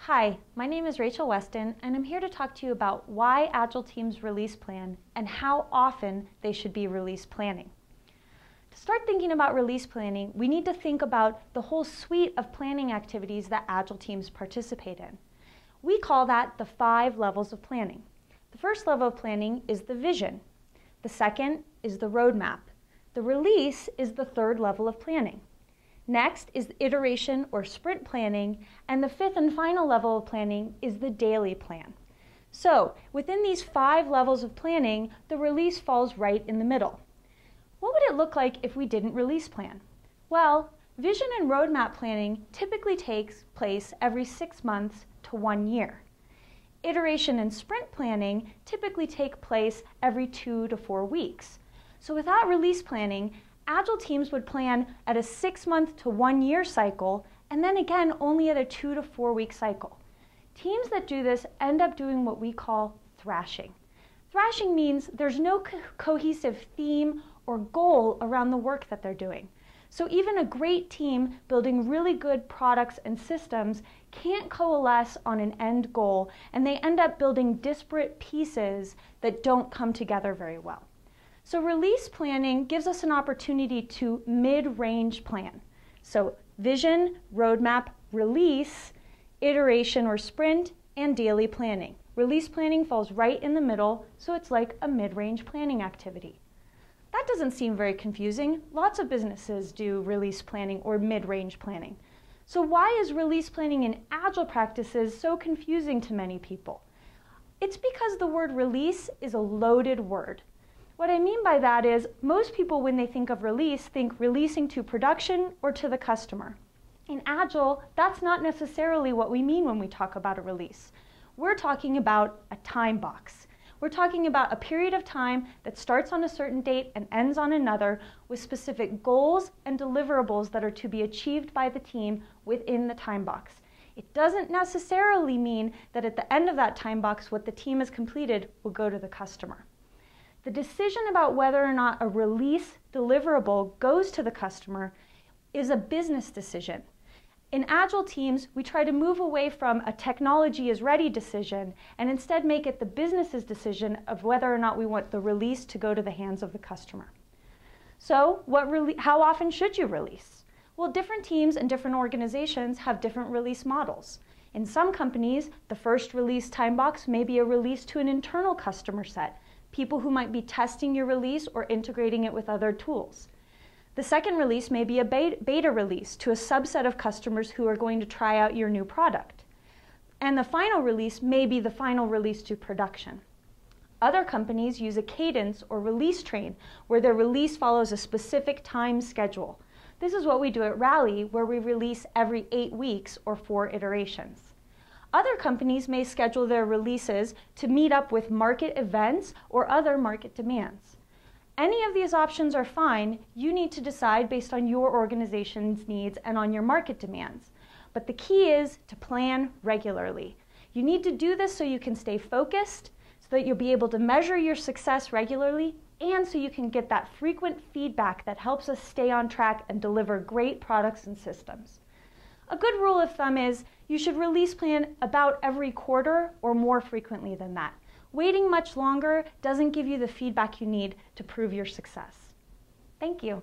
Hi, my name is Rachel Weston, and I'm here to talk to you about why Agile teams release plan and how often they should be release planning. To start thinking about release planning, we need to think about the whole suite of planning activities that Agile teams participate in. We call that the 5 levels of planning. The first level of planning is the vision. The second is the roadmap. The release is the third level of planning. Next is iteration or sprint planning, and the 5th and final level of planning is the daily plan. So, within these 5 levels of planning, the release falls right in the middle. What would it look like if we didn't release plan? Well, vision and roadmap planning typically takes place every 6 months to 1 year. Iteration and sprint planning typically take place every 2 to 4 weeks. So without release planning, Agile teams would plan at a 6-month to 1 year cycle, and then again only at a 2 to 4 week cycle. Teams that do this end up doing what we call thrashing. Thrashing means there's no cohesive theme or goal around the work that they're doing. So even a great team building really good products and systems can't coalesce on an end goal, and they end up building disparate pieces that don't come together very well. So release planning gives us an opportunity to mid-range plan. So vision, roadmap, release, iteration or sprint, and daily planning. Release planning falls right in the middle, so it's like a mid-range planning activity. That doesn't seem very confusing. Lots of businesses do release planning or mid-range planning. So why is release planning in Agile practices so confusing to many people? It's because the word release is a loaded word. What I mean by that is most people, when they think of release, think releasing to production or to the customer. In Agile, that's not necessarily what we mean when we talk about a release. We're talking about a time box. We're talking about a period of time that starts on a certain date and ends on another with specific goals and deliverables that are to be achieved by the team within the time box. It doesn't necessarily mean that at the end of that time box, what the team has completed will go to the customer. The decision about whether or not a release deliverable goes to the customer is a business decision. In Agile teams, we try to move away from a technology is ready decision and instead make it the business's decision of whether or not we want the release to go to the hands of the customer. So, how often should you release? Well, different teams and different organizations have different release models. In some companies, the first release time box may be a release to an internal customer set, people who might be testing your release or integrating it with other tools. The second release may be a beta release to a subset of customers who are going to try out your new product. And the final release may be the final release to production. Other companies use a cadence or release train where their release follows a specific time schedule. This is what we do at Rally, where we release every 8 weeks or 4 iterations. Other companies may schedule their releases to meet up with market events or other market demands. Any of these options are fine. You need to decide based on your organization's needs and on your market demands. But the key is to plan regularly. You need to do this so you can stay focused, so that you'll be able to measure your success regularly, and so you can get that frequent feedback that helps us stay on track and deliver great products and systems. A good rule of thumb is you should release plan about every quarter or more frequently than that. Waiting much longer doesn't give you the feedback you need to prove your success. Thank you.